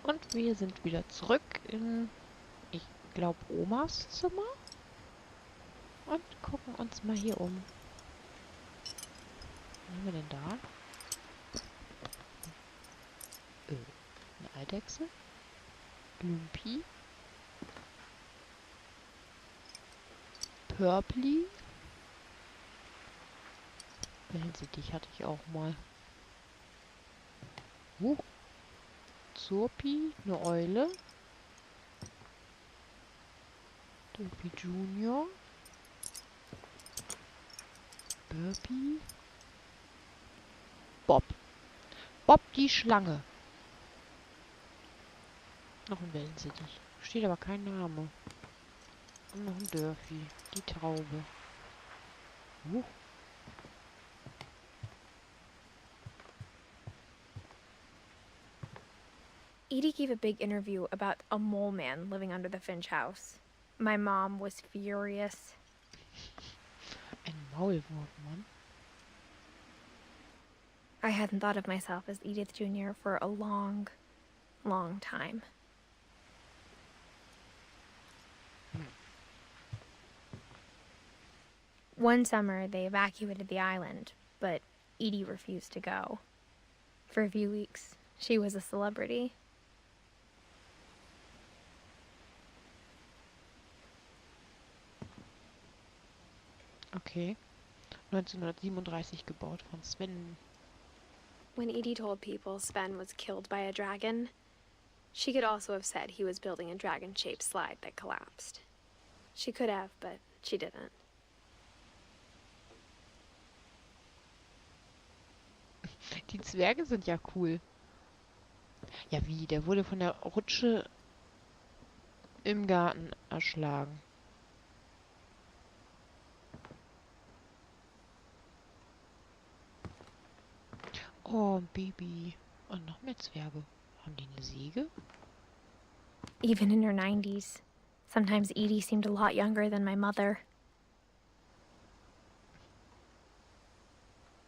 Und wir sind wieder zurück in, ich glaube, Omas Zimmer. Und gucken uns mal hier um. Was haben wir denn da? Eine Eidechse. Lumpi. Purply. Wellensittich hatte ich auch mal. Zurpi, eine Eule. Durpy Junior. Burpee. Bob. Bob die Schlange. Noch ein Wellensittich. Steht aber kein Name. Und noch ein Durphy. Die Taube. Edie gave a big interview about a mole man living under the Finch house. My mom was furious. Ein Maulwurfmann. I hadn't thought of myself as Edith Jr. for a long, long time. One summer, they evacuated the island, but Edie refused to go. For a few weeks, she was a celebrity. Okay. 1937 gebaut von Sven. When Edie told people Sven was killed by a dragon, she could also have said he was building a dragon-shaped slide that collapsed. She could have, but she didn't. Die Zwerge sind ja cool. Ja wie, der wurde von der Rutsche im Garten erschlagen. Oh, ein Baby. Und noch mehr Zwerge. Haben die eine Säge? Even in her 90s, sometimes Edie seemed a lot younger than my mother.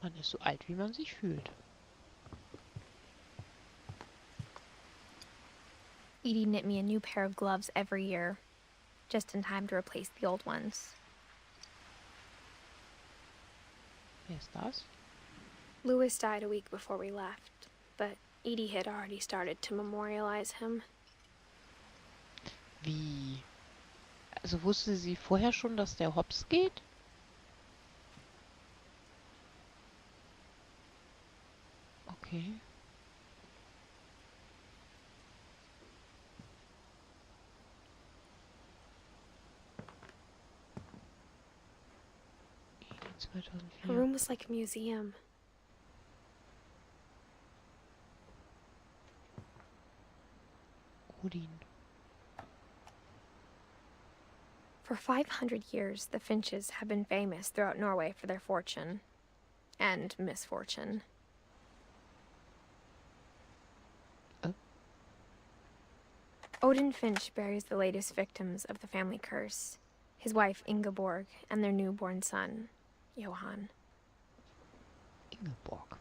Man ist so alt, wie man sich fühlt. Edie knit me a new pair of gloves every year, just in time to replace the old ones. Wer ist das? Louis died a week before we left, but Edie had already started to memorialize him. Wie? Also wusste sie vorher schon, dass der hops geht? Okay. Her room was like a museum. Odin. For 500 years, the Finches have been famous throughout Norway for their fortune. And misfortune. Odin Finch buries the latest victims of the family curse, his wife Ingeborg and their newborn son, Johann. Ingeborg.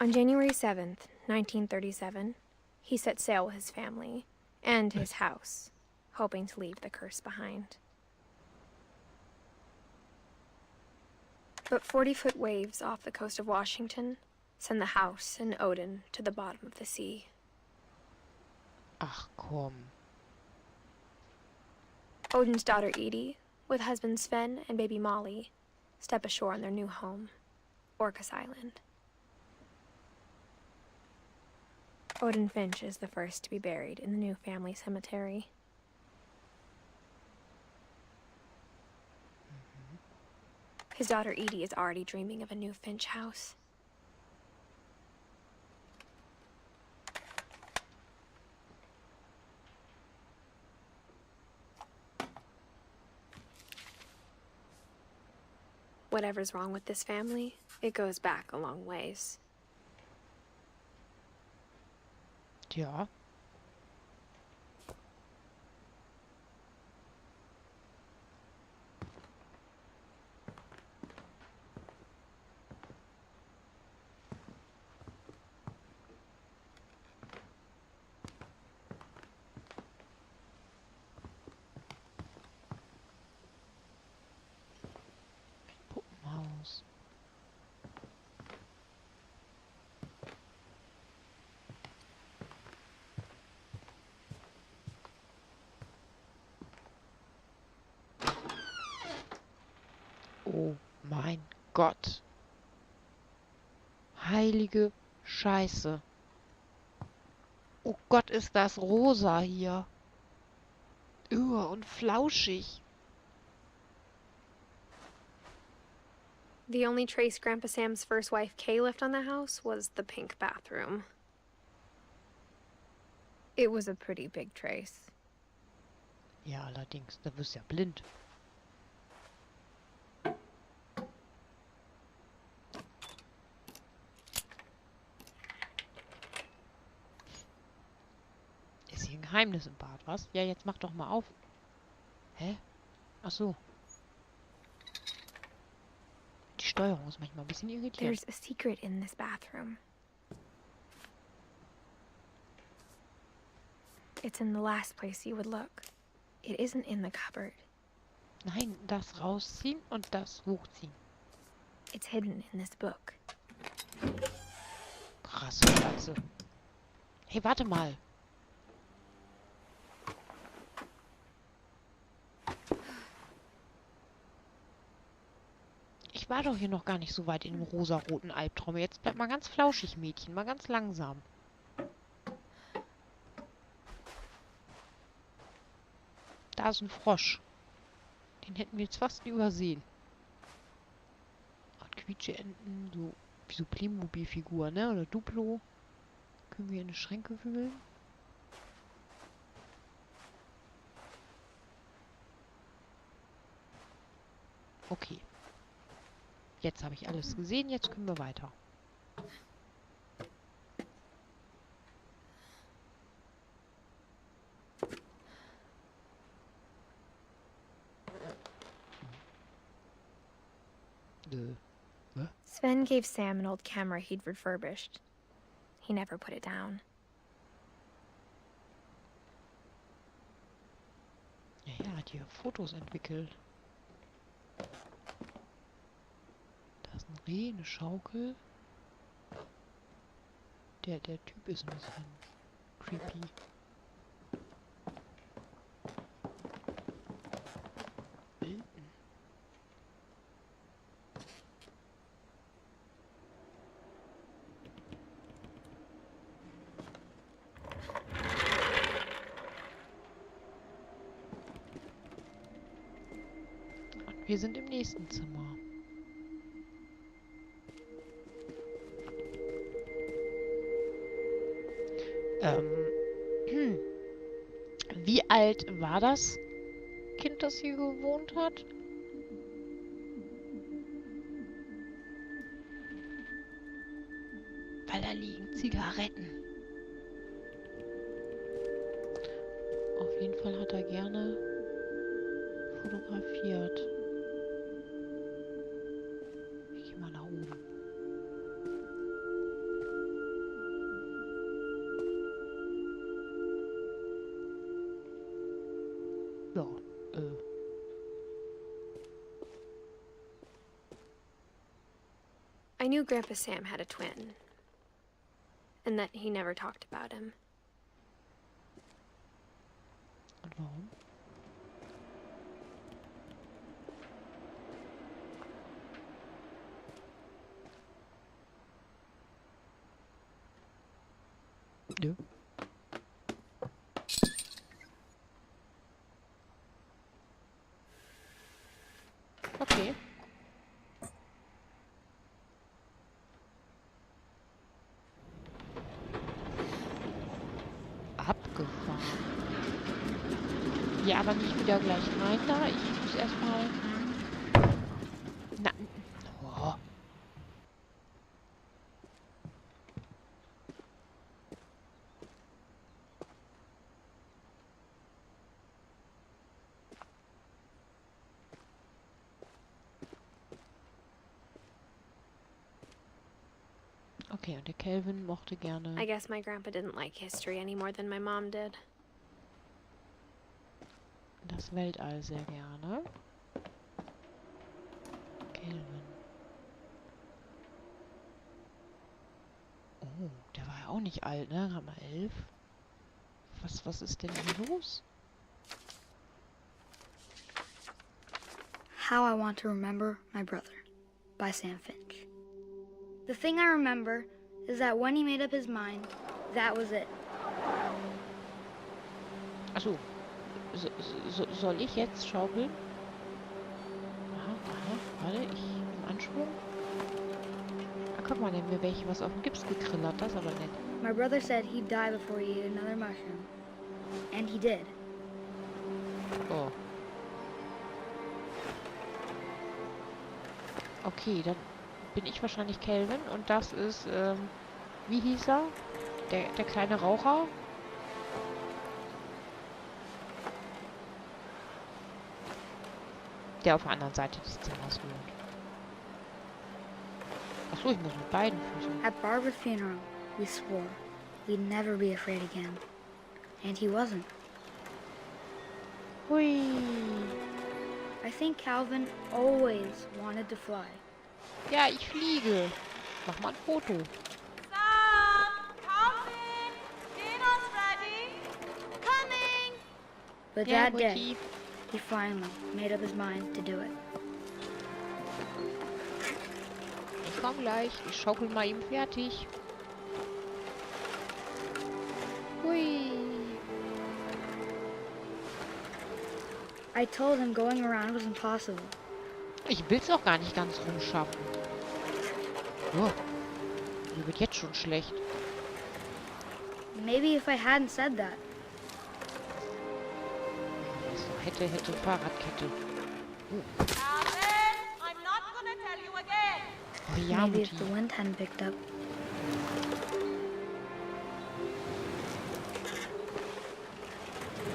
On January 7th, 1937, he set sail with his family and his house, hoping to leave the curse behind. But 40-foot waves off the coast of Washington send the house and Odin to the bottom of the sea. Ach komm. Odin's daughter Edie, with husband Sven and baby Molly, step ashore on their new home, Orcas Island. Odin Finch is the first to be buried in the new family cemetery. His daughter Edie is already dreaming of a new Finch house. Whatever's wrong with this family, it goes back a long ways. Ja. Gott. Heilige Scheiße. Oh Gott, ist das rosa hier. Und flauschig. The only trace Grandpa Sam's first wife Kay left on the house was the pink bathroom. It was a pretty big trace. Ja, allerdings, da wirst du ja blind. Ist hier ein Geheimnis im Bad, was? Ja, jetzt mach doch mal auf. Hä? Ach so. Die Steuerung ist manchmal ein bisschen irritierend. There's a secret in this bathroom. It's in the last place you would look. It isn't in the cupboard. Nein, das rausziehen und das hochziehen. It's hidden in this book. Krasse Katze. Hey, warte mal. Ich war doch hier noch gar nicht so weit in dem rosaroten Albtraum. Jetzt bleib mal ganz flauschig, Mädchen. Mal ganz langsam. Da ist ein Frosch. Den hätten wir jetzt fast übersehen. Und Quietscheenten, so wie so Playmobil-Figur, ne? Oder Duplo. Können wir in die Schränke wühlen? Okay. Jetzt habe ich alles gesehen, jetzt können wir weiter. Sven gave Sam an old camera he'd refurbished. He never put it down. Ja, er hat hier Fotos entwickelt. Da ist ein Reh, eine Schaukel. Der Typ ist ein bisschen creepy. Wir sind im nächsten Zimmer. Wie alt war das Kind, das hier gewohnt hat? Weil da liegen Zigaretten. Auf jeden Fall hat er gerne fotografiert. Ich gehe mal nach oben. Ja, I knew Grandpa Sam had a twin, and that he never talked about him. Und warum? Nö. Okay. Abgefahren. Ja, aber nicht wieder gleich rein da. Ich muss erstmal... Na... Oh. Okay, und der Kelvin mochte gerne... I guess my grandpa didn't like history any more than my mom did. das Weltall sehr gerne. Kelvin. Oh, der war ja auch nicht alt, ne? Gerade mal 11. Was ist denn hier los? How I want to remember my brother. by Sam Finch. The thing I remember is that when he made up his mind, that was it. Achso. Soll ich jetzt schaukeln? Aha, warte, ich im Anschwung. Ah, guck mal, dann mir welche was auf den Gips gekrillert, das ist aber nett. My brother said he'd die before he ate another mushroom. And he did. Oh. Okay, dann bin ich wahrscheinlich Calvin und das ist, wie hieß er? Der kleine Raucher? Der auf der anderen Seite des Zimmers wohnt. Achso, ich muss mit beiden Füßen. At Barbara's funeral, we swore we'd never be afraid again. And he wasn't. Hui. I think Calvin always wanted to fly. Ja, ich fliege. Mach mal ein Foto. But Ja, that day, Mutti. he finally made up his mind to do it. Ich komm gleich. Ich schaukel mal ihm fertig. Hui. I told him going around was impossible. Ich will's auch gar nicht ganz rumschaffen. Oh, mir wird jetzt schon schlecht. Maybe if I hadn't said that, So, hätte, Fahrradkette. Oh, oh ja, maybe Mutti. if the wind hadn't picked up.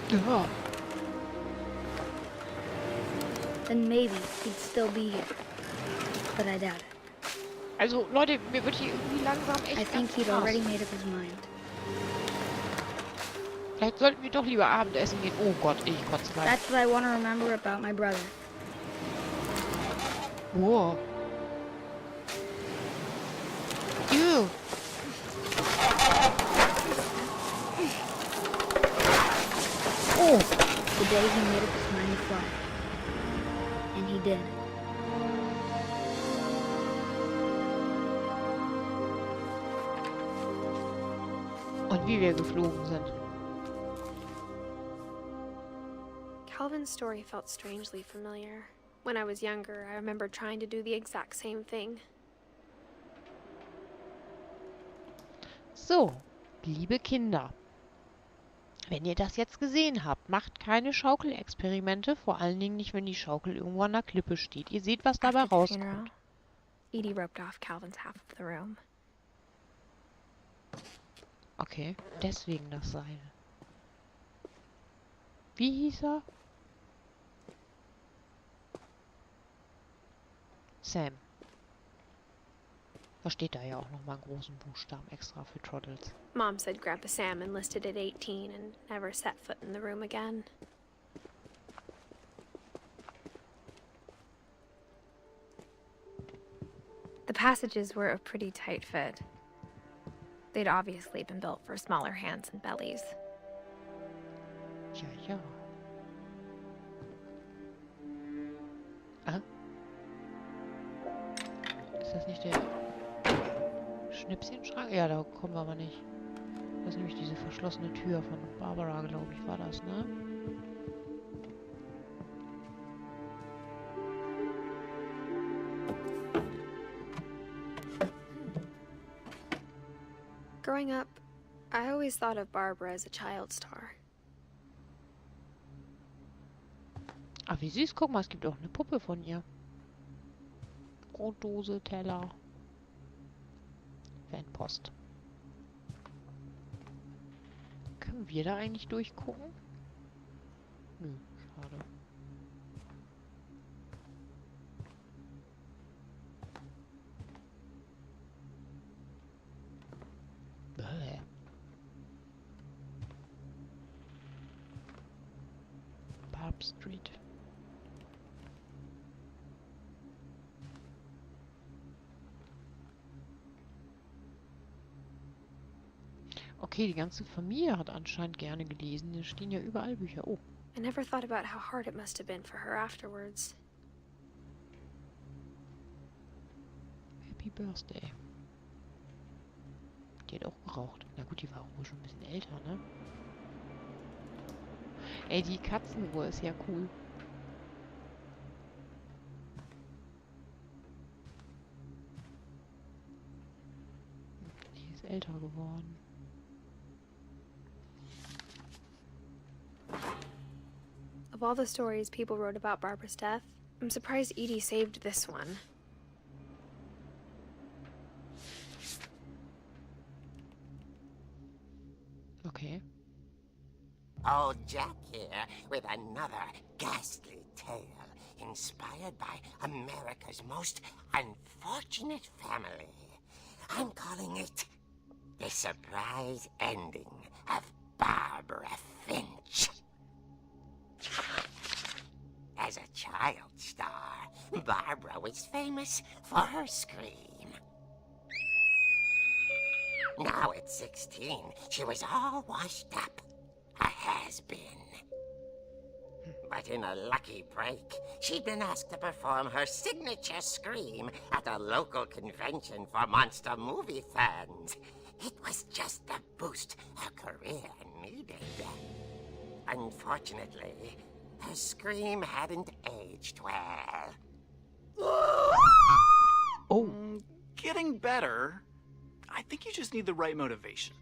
Ja. Then maybe he'd still be here. But I doubt it. Also, Leute, mir wird hier irgendwie langsam echt I think ganz he'd krass. already made up his mind. Vielleicht sollten wir doch lieber Abendessen gehen. Oh Gott, ich kotze gleich. That's what I want to remember about my brother. Oh. Ew. Oh. The day he made up his mind to fly. And he did. Und wie wir geflogen sind. Calvin's story felt strangely familiar. When I was younger, I remember trying to do the exact same thing. So, liebe Kinder. Wenn ihr das jetzt gesehen habt, macht keine Schaukelexperimente, vor allen Dingen nicht, wenn die Schaukel irgendwo an der Klippe steht. Ihr seht, was dabei After the funeral, rauskommt. Edie roped off Calvin's half of the room. Okay, deswegen das Seil. Wie hieß er? Sam. Da steht da ja auch nochmal in großen Buchstaben extra für Trottles. Mom said Grandpa Sam enlisted at 18 and never set foot in the room again. The passages were a pretty tight fit. They'd obviously been built for smaller hands and bellies. Ja, ja. Ah? Ist das nicht der Schnäpschenschrank? Ja, da kommen wir aber nicht. Das ist nämlich diese verschlossene Tür von Barbara, glaube ich, war das, ne? Growing up, I always thought of Barbara as a child star. Ah, wie süß. Guck mal, es gibt auch eine Puppe von ihr. Brotdose, Teller. Fanpost. Können wir da eigentlich durchgucken? Nö, schade. Bäh. Barb Street. Okay, die ganze Familie hat anscheinend gerne gelesen. Hier stehen ja überall Bücher. Oh. I never thought about how hard it must have been for her afterwards. Birthday. Die hat auch geraucht. Na gut, die war auch wohl schon ein bisschen älter, ne? Ey, die Katzenuhr ist ja cool. Die ist älter geworden. Of all the stories people wrote about Barbara's death, I'm surprised Edie saved this one. Okay. Old Jack here with another ghastly tale inspired by America's most unfortunate family. I'm calling it The Surprise Ending of Barbara Finch. As a child star, Barbara was famous for her scream. Now at 16, she was all washed up. A has-been. But in a lucky break, she'd been asked to perform her signature scream at a local convention for monster movie fans. It was just the boost her career needed. Unfortunately, her scream hadn't aged well. Oh. Getting better. I think you just need the right motivation.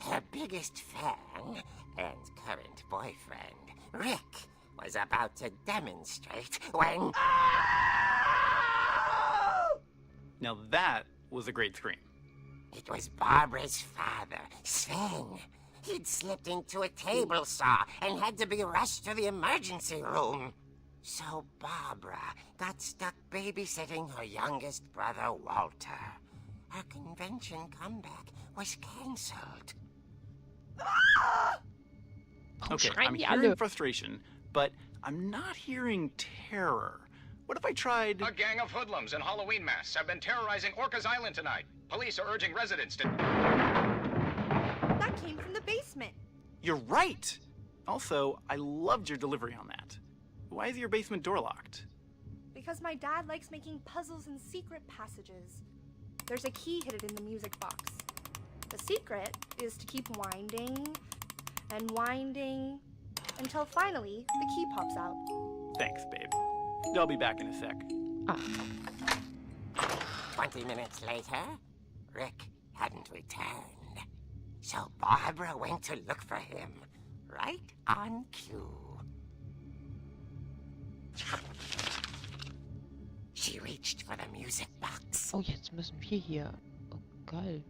Her biggest fan and current boyfriend, Rick, was about to demonstrate when... Now that was a great scream. It was Barbara's father, Sven. He'd slipped into a table saw and had to be rushed to the emergency room. So Barbara got stuck babysitting her youngest brother, Walter. Her convention comeback was cancelled. Okay, schreien I'm die hearing alle. frustration, but I'm not hearing terror. What if I tried... A gang of hoodlums in Halloween masks have been terrorizing Orcas Island tonight. Police are urging residents to... That came from the basement. You're right! Also, I loved your delivery on that. Why is your basement door locked? Because my dad likes making puzzles and secret passages. There's a key hidden in the music box. The secret is to keep winding and winding until finally the key pops out. Thanks, babe. I'll be back in a sec. 20 minutes later, Rick hadn't returned. So Barbara went to look for him, right on cue. She reached for the music box. Oh, jetzt müssen wir hier. Oh, geil.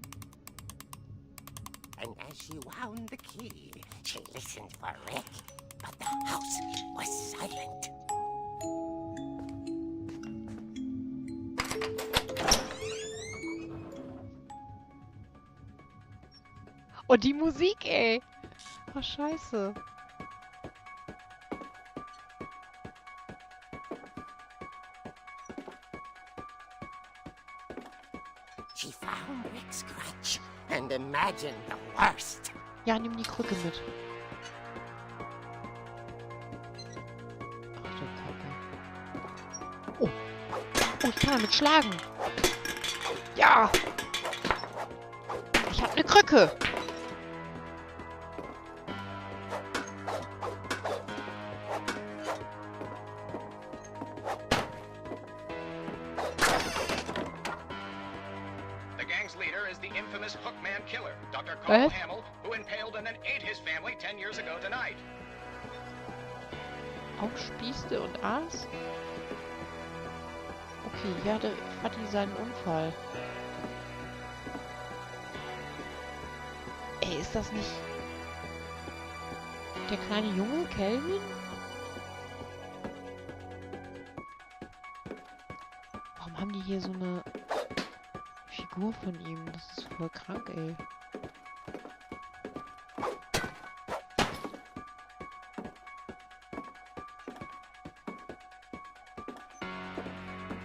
And as she wound the key, she listened for Rick, but the house was silent. Oh, die Musik, ey. Oh, scheiße. She found Rick's crutch and imagined the worst. Ja, nimm die Krücke mit. Ach du Kacke. Oh. Oh, ich kann damit schlagen. Ja. Ich hab eine Krücke. The gang's leader is the infamous Hookman killer, Dr. Carl Was? Hamill, who impaled and then ate his family 10 years ago tonight. Aufspießte und aß? Okay, ja, da hat die seinen Unfall. Ey, ist das nicht der kleine Junge, Kelvin? Warum haben die hier so eine Figur von ihm? Das ist voll krank, ey.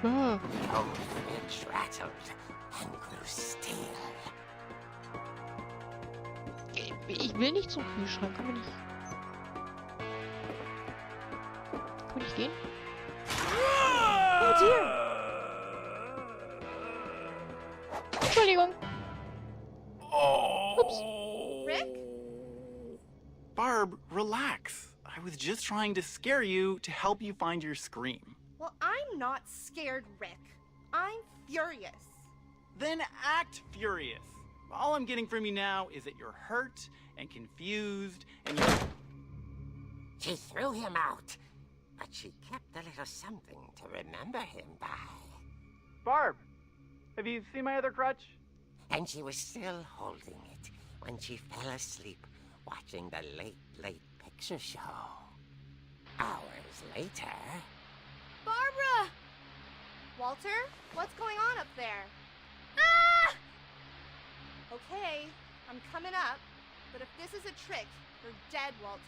Ah. The old fridge rattled and grew still. Ich will nicht zum Kühlschrank. Kann man nicht... Kann man nicht gehen? Oh dear! Entschuldigung. Oh. Rick? Barb, relax. I was just trying to scare you to help you find your scream. Well, I'm not scared, Rick. I'm furious. Then act furious. All I'm getting from you now is that you're hurt and confused and you're... She threw him out, but she kept a little something to remember him by. Barb, have you seen my other crutch? And she was still holding it when she fell asleep watching the late picture show. Hours later... Barbara! Walter, what's going on up there? Ah! Okay, I'm coming up, but if this is a trick, you're dead, Walter.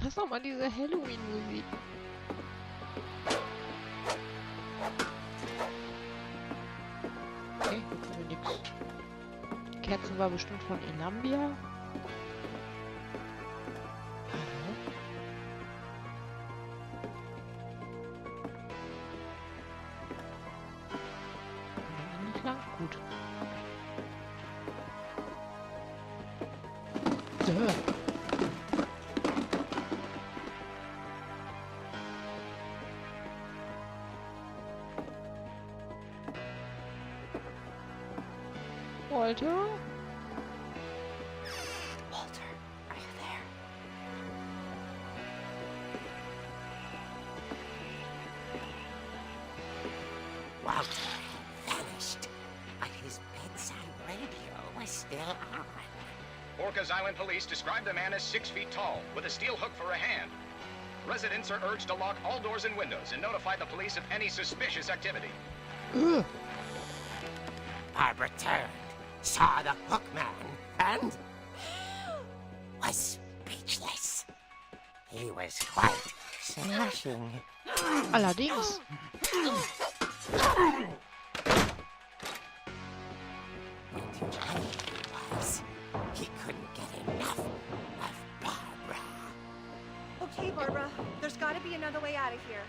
Lass doch mal diese Halloween-Musik. Okay, also nix. Die Kerzen war bestimmt von Elambia. Nicht lang? Gut. Walter? Walter, are you there? Walter had vanished, but his bedside radio was still on. Orcas Island police describe the man as 6 feet tall, with a steel hook for a hand. Residents are urged to lock all doors and windows and notify the police of any suspicious activity. Ugh. Barbara turned, saw the hook man, and was speechless. He was quite smashing. Allerdings. And where he was, he couldn't get enough of Barbara. Okay, Barbara, there's gotta be another way out of here.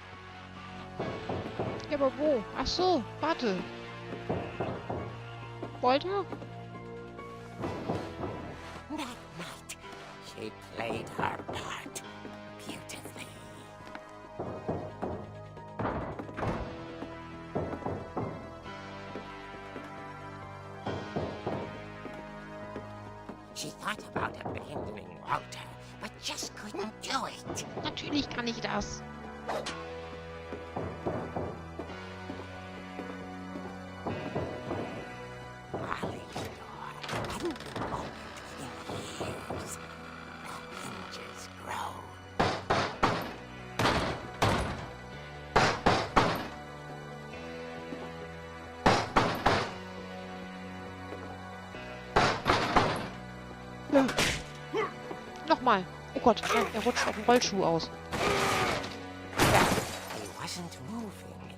Ja, aber wo? Ach so, warte. Walter? That night, she played her part beautifully. She thought about abandoning Walter, but just couldn't do it. Natürlich kann ich das. Molly's door hadn't been opened in years. The hinges groaned. Ja. Nochmal. Oh Gott, nein, er rutscht auf dem Rollschuh aus. He wasn't moving,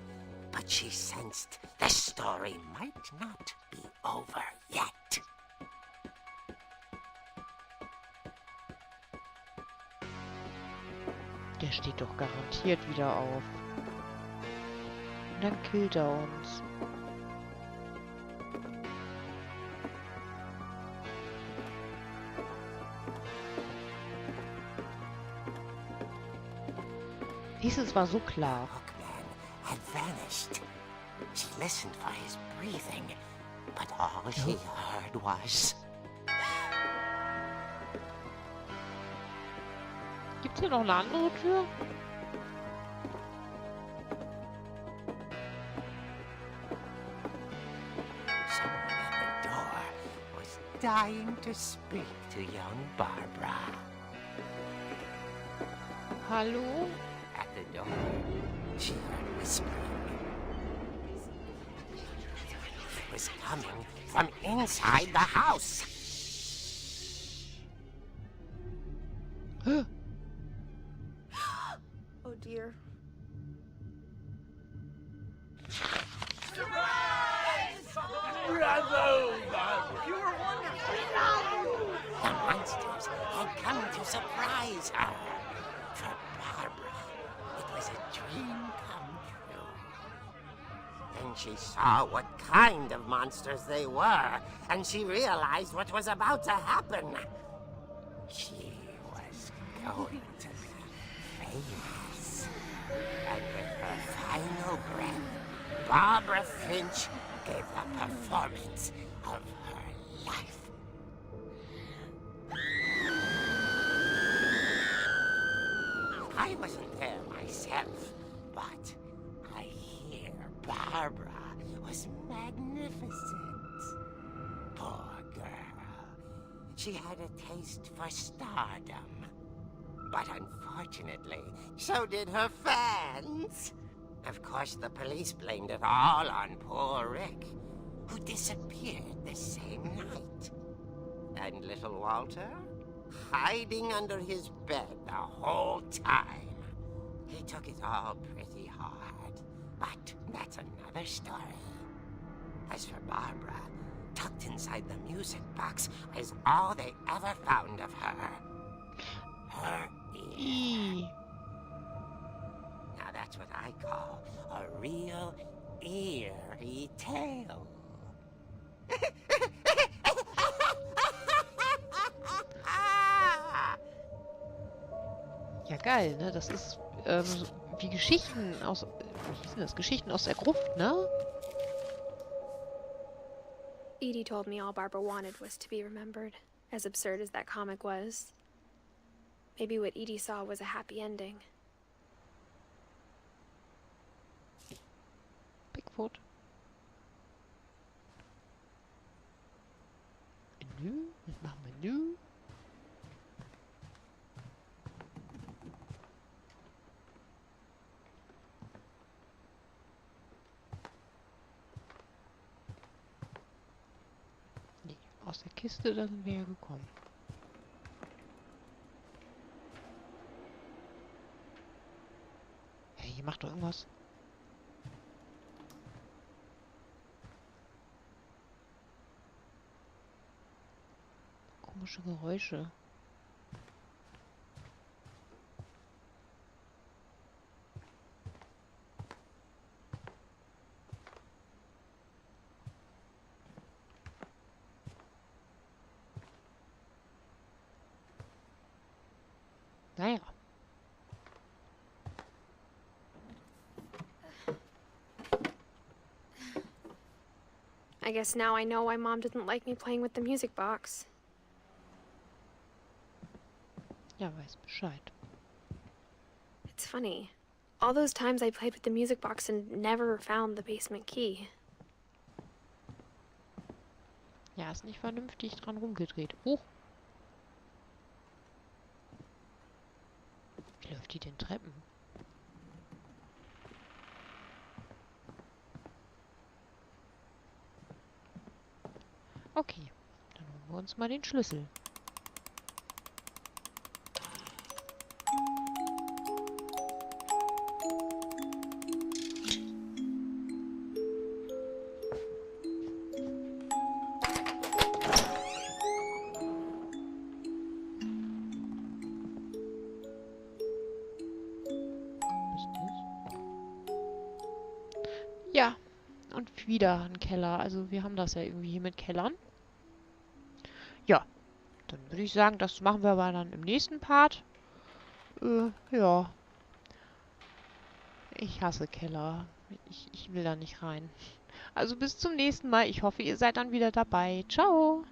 but she sensed the story might not be over yet. Der steht doch garantiert wieder auf. Und dann killt er uns. Dieses war so klar. Hookman had vanished. She listened for his breathing, but all she heard was... Gibt's hier noch eine andere Tür? Someone at the door was dying to speak to young Barbara. Hallo? At the door, she heard whispering. It was coming from inside the house. Oh dear. The monsters had come to surprise her. For was a dream come true. Then she saw what kind of monsters they were, and she realized what was about to happen. She was going to be famous. And with her final breath, Barbara Finch gave the performance of her life. I wasn't there myself, but I hear Barbara was magnificent. Poor girl. She had a taste for stardom. But unfortunately, so did her fans. Of course, the police blamed it all on poor Rick, who disappeared the same night. And little Walter? Hiding under his bed the whole time. He took it all pretty hard, but that's another story. As for Barbara, tucked inside the music box is all they ever found of her. Her ear. Now that's what I call a real eerie tale. Ja, geil, ne? Das ist wie Geschichten aus... Wie hieß denn das? Geschichten aus der Gruft, ne? Edie told me all Barbara wanted was to be remembered, as absurd as that comic was. Maybe what Edie saw was a happy ending. Bigfoot. Menü? Was machen wir Menü? Nee, aus der Kiste, da sind wir ja gekommen. Hey, hier macht doch irgendwas. Komische Geräusche. Naja. I guess now I know why Mom didn't like me playing with the music box. Ja, weiß Bescheid. It's funny. All those times I played with the music box and never found the basement key. Ja, ist nicht vernünftig dran rumgedreht. Huch. Wie läuft die den Treppen? Okay, dann holen wir uns mal den Schlüssel. Ja, und wieder ein Keller. Also wir haben das ja irgendwie hier mit Kellern. Ja, dann würde ich sagen, das machen wir aber dann im nächsten Part. Ja. Ich hasse Keller. Ich will da nicht rein. Also bis zum nächsten Mal. Ich hoffe, ihr seid dann wieder dabei. Ciao.